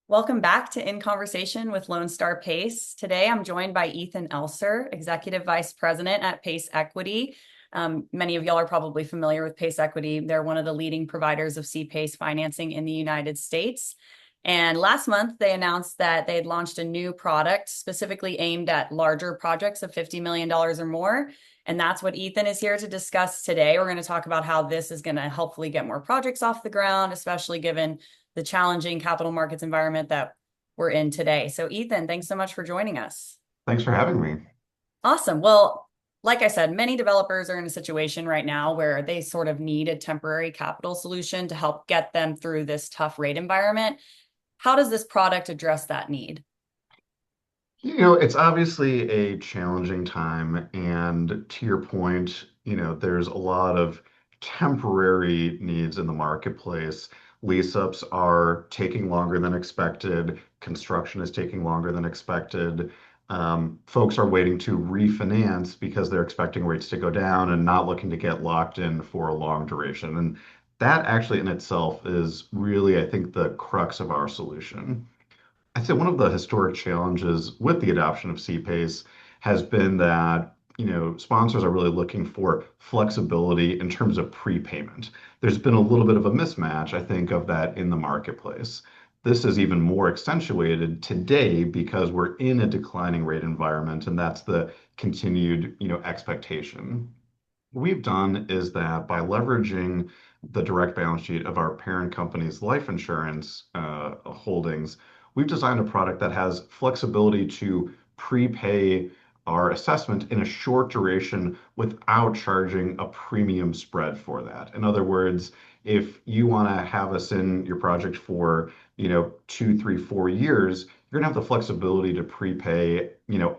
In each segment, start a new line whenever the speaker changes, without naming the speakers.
Welcome back to In Conversation with Lone Star Pace. Today, I'm joined by Ethan Elser, Executive Vice President at Pace Equity. Many of y'all are probably familiar with Pace Equity. They're one of the leading providers of C-PACE financing in the United States. And last month, they announced that they had launched a new product specifically aimed at larger projects of $50 million or more. And that's what Ethan is here to discuss today. We're going to talk about how this is going to hopefully get more projects off the ground, especially given the challenging capital markets environment that we're in today. So, Ethan, thanks so much for joining us.
Thanks for having me.
Awesome. Well, like I said, many developers are in a situation right now where they sort of need a temporary capital solution to help get them through this tough rate environment. How does this product address that need?
It's obviously a challenging time, and to your point, there's a lot of temporary needs in the marketplace. Lease ups are taking longer than expected, construction is taking longer than expected. Folks are waiting to refinance because they're expecting rates to go down and not looking to get locked in for a long duration. And that actually in itself is really, I think, the crux of our solution. I'd say one of the historic challenges with the adoption of CPACE has been that, sponsors are really looking for flexibility in terms of prepayment. There's been a little bit of a mismatch, I think, of that in the marketplace. This is even more accentuated today because we're in a declining rate environment, and that's the continued, expectation. What we've done is that by leveraging the direct balance sheet of our parent company's life insurance holdings, we've designed a product that has flexibility to prepay our assessment in a short duration without charging a premium spread for that. In other words, if you want to have us in your project for, 2, 3, 4 years, you're gonna have the flexibility to prepay,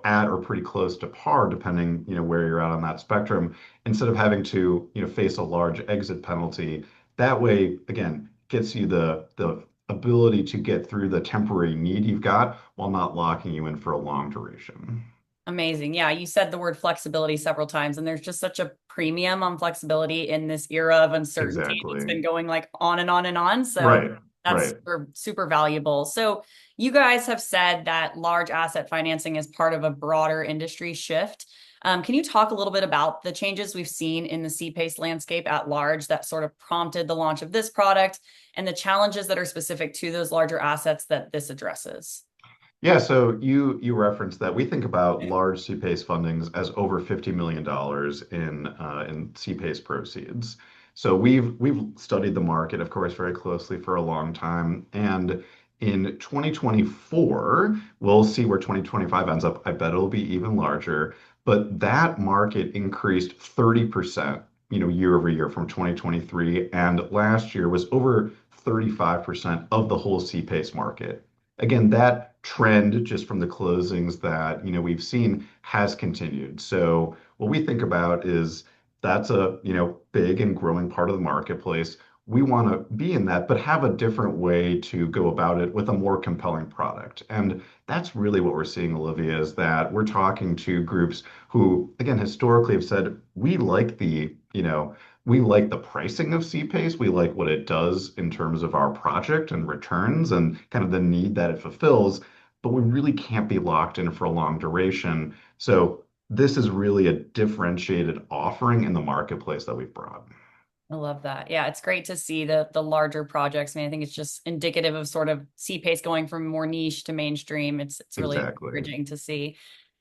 at or pretty close to par, depending, where you're at on that spectrum, instead of having to, face a large exit penalty. That way, again, gets you the ability to get through the temporary need you've got while not locking you in for a long duration.
Amazing. Yeah, you said the word flexibility several times, and there's just such a premium on flexibility in this era of uncertainty. It's
Exactly.
been going like on and on and on. So
Right.
that's
Right.
super, super valuable. So you guys have said that large asset financing is part of a broader industry shift. Can you talk a little bit about the changes we've seen in the CPACE landscape at large that sort of prompted the launch of this product and the challenges that are specific to those larger assets that this addresses?
Yeah, so you referenced that we think about large CPACE fundings as over $50 million in CPACE proceeds. So we've studied the market, of course, very closely for a long time. And in 2024, we'll see where 2025 ends up. I bet it'll be even larger. But that market increased 30%, year over year from 2023. And last year was over 35% of the whole CPACE market. Again, that trend just from the closings that we've seen has continued. So what we think about is that's a big and growing part of the marketplace. We want to be in that, but have a different way to go about it with a more compelling product. And that's really what we're seeing, Olivia, is that we're talking to groups who, again, historically have said, we like the pricing of CPACE. We like what it does in terms of our project and returns and kind of the need that it fulfills, but we really can't be locked in for a long duration. So this is really a differentiated offering in the marketplace that we've brought.
I love that. Yeah, it's great to see the larger projects. I mean, I think it's just indicative of sort of C-Pace going from more niche to mainstream. It's really
Exactly.
encouraging to see.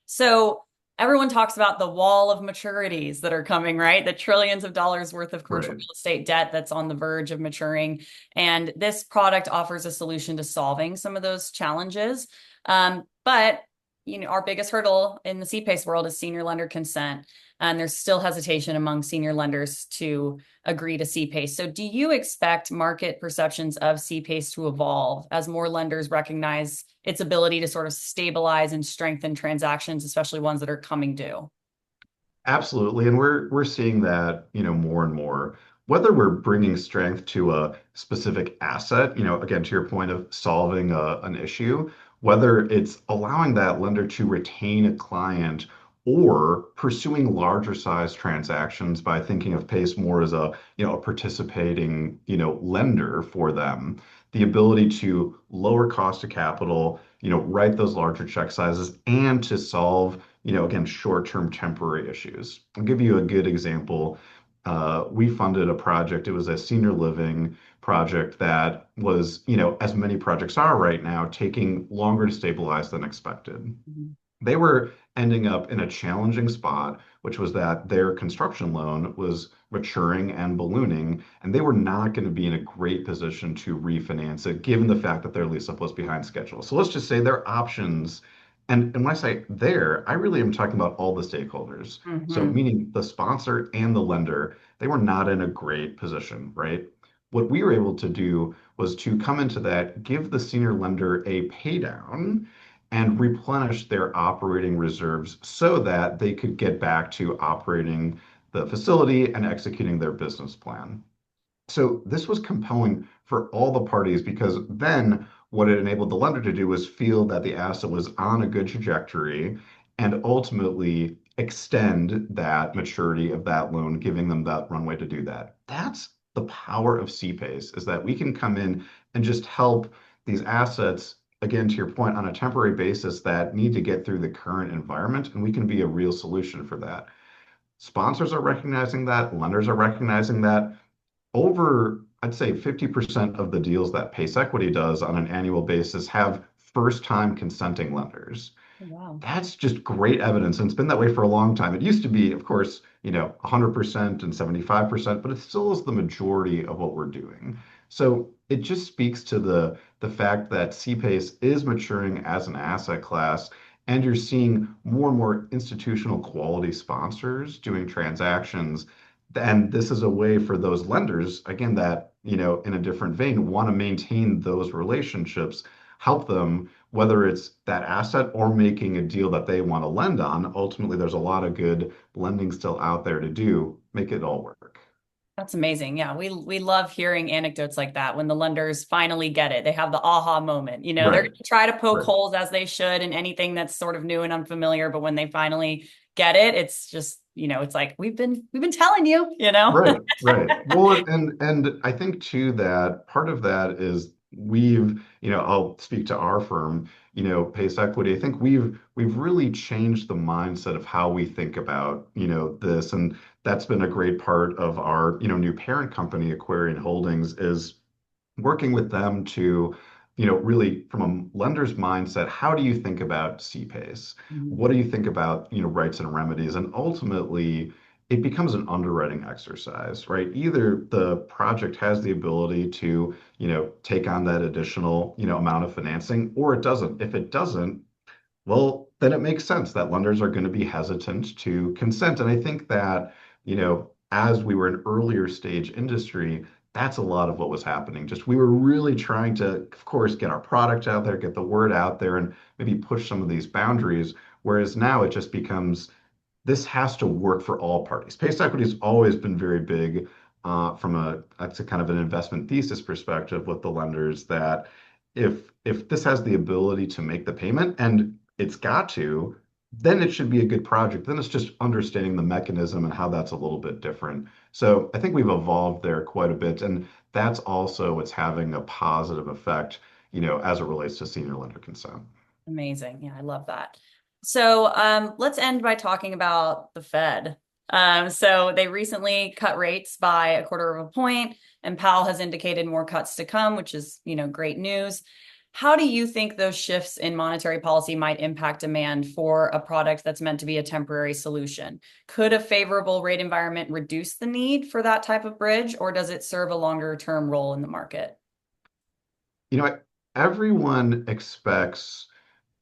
So everyone talks about the wall of maturities that are coming, right? The trillions of dollars worth of commercial
Right.
real estate debt that's on the verge of maturing. And this product offers a solution to solving some of those challenges. But our biggest hurdle in the C-Pace world is senior lender consent. And there's still hesitation among senior lenders to agree to CPACE. So do you expect market perceptions of CPACE to evolve as more lenders recognize its ability to sort of stabilize and strengthen transactions, especially ones that are coming due?
Absolutely, and we're seeing that, more and more. Whether we're bringing strength to a specific asset, again, to your point of solving an issue, whether it's allowing that lender to retain a client or pursuing larger size transactions by thinking of PACE more as a participating, lender for them, the ability to lower cost of capital, write those larger check sizes and to solve, again, short-term temporary issues. I'll give you a good example. We funded a project. It was a senior living project that was, as many projects are right now, taking longer to stabilize than expected.
Mhm.
They were ending up in a challenging spot, which was that their construction loan was maturing and ballooning, and they were not going to be in a great position to refinance it, given the fact that their lease up was behind schedule. So let's just say their options, and when I say there, I really am talking about all the stakeholders. So
Mhm.
meaning the sponsor and the lender, they were not in a great position, right? What we were able to do was to come into that, give the senior lender a pay down and replenish their operating reserves so that they could get back to operating the facility and executing their business plan. So this was compelling for all the parties because then what it enabled the lender to do was feel that the asset was on a good trajectory and ultimately extend that maturity of that loan, giving them that runway to do that. That's the power of CPACE, is that we can come in and just help these assets, again, to your point, on a temporary basis that need to get through the current environment, and we can be a real solution for that. Sponsors are recognizing that, lenders are recognizing that. Over, I'd say 50% of the deals that PACE Equity does on an annual basis have first-time consenting lenders.
Wow.
That's just great evidence, and it's been that way for a long time. It used to be, of course, 100% and 75%, but it still is the majority of what we're doing. So it just speaks to the fact that CPACE is maturing as an asset class, and you're seeing more and more institutional quality sponsors doing transactions. And this is a way for those lenders, again, that, in a different vein, want to maintain those relationships, help them, whether it's that asset or making a deal that they want to lend on. Ultimately, there's a lot of good lending still out there to do, make it all work.
That's amazing. Yeah, we love hearing anecdotes like that when the lenders finally get it. They have the aha moment. They're
Right,
going to try to poke
right,
holes as they should in anything that's sort of new and unfamiliar, but when they finally get it, it's just, it's like we've been telling you.
right, right. Well, and I think too that part of that is I'll speak to our firm, Pace Equity. I think we've really changed the mindset of how we think about, this, and that's been a great part of our, new parent company, Aquarian Holdings, is working with them to, really from a lender's mindset, how do you think about CPACE?
Mhm.
What do you think about, rights and remedies? And ultimately, it becomes an underwriting exercise, right? Either the project has the ability to, take on that additional, amount of financing, or it doesn't. If it doesn't, well, then it makes sense that lenders are going to be hesitant to consent. And I think that, as we were an earlier stage industry, that's a lot of what was happening. Just we were really trying to, of course, get our product out there, get the word out there, and maybe push some of these boundaries. Whereas now it just becomes this has to work for all parties. Pace equity has always been very big from that's a kind of an investment thesis perspective with the lenders that if this has the ability to make the payment and it's got to, then it should be a good project. Then it's just understanding the mechanism and how that's a little bit different. So I think we've evolved there quite a bit, and that's also what's having a positive effect, as it relates to senior lender consent.
Amazing. Yeah, I love that. So let's end by talking about the Fed. So they recently cut rates by a quarter of a point, and Powell has indicated more cuts to come, which is, great news. How do you think those shifts in monetary policy might impact demand for a product that's meant to be a temporary solution? Could a favorable rate environment reduce the need for that type of bridge, or does it serve a longer term role in the market?
You know, everyone expects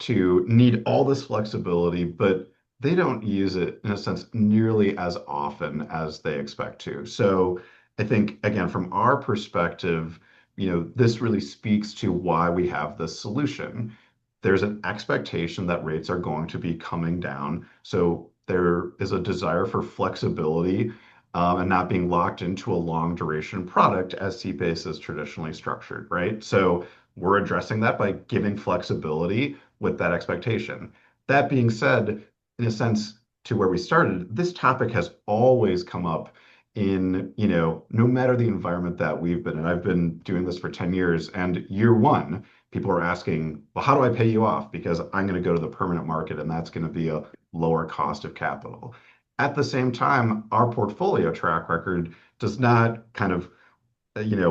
to need all this flexibility, but they don't use it in a sense nearly as often as they expect to. So I think, again, from our perspective, this really speaks to why we have this solution. There's an expectation that rates are going to be coming down. So there is a desire for flexibility and not being locked into a long duration product as CPACE is traditionally structured, right? So we're addressing that by giving flexibility with that expectation. That being said, in a sense, to where we started, this topic has always come up in, no matter the environment that we've been in. I've been doing this for 10 years, and year one, people are asking, well, how do I pay you off? Because I'm going to go to the permanent market, and that's going to be a lower cost of capital. At the same time, our portfolio track record does not kind of,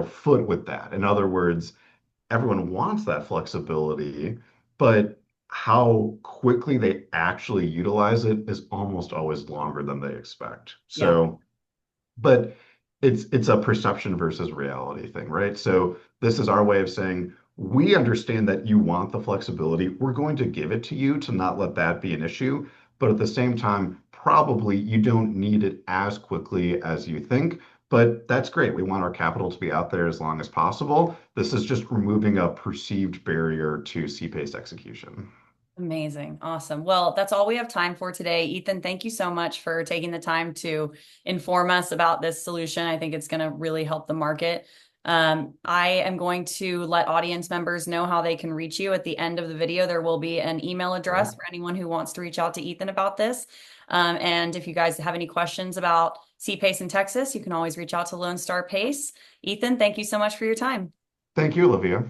foot with that. In other words, everyone wants that flexibility, but how quickly they actually utilize it is almost always longer than they expect.
Yeah.
So, but it's a perception versus reality thing, right? So this is our way of saying we understand that you want the flexibility. We're going to give it to you to not let that be an issue, but at the same time, probably you don't need it as quickly as you think. But that's great. We want our capital to be out there as long as possible. This is just removing a perceived barrier to CPACE execution.
Amazing. Awesome. Well, that's all we have time for today. Ethan, thank you so much for taking the time to inform us about this solution. I think it's going to really help the market. I am going to let audience members know how they can reach you at the end of the video. There will be an email address
Sure.
for anyone who wants to reach out to Ethan about this. And if you guys have any questions about CPACE in Texas, you can always reach out to Lone Star Pace. Ethan, thank you so much for your time.
Thank you, Olivia.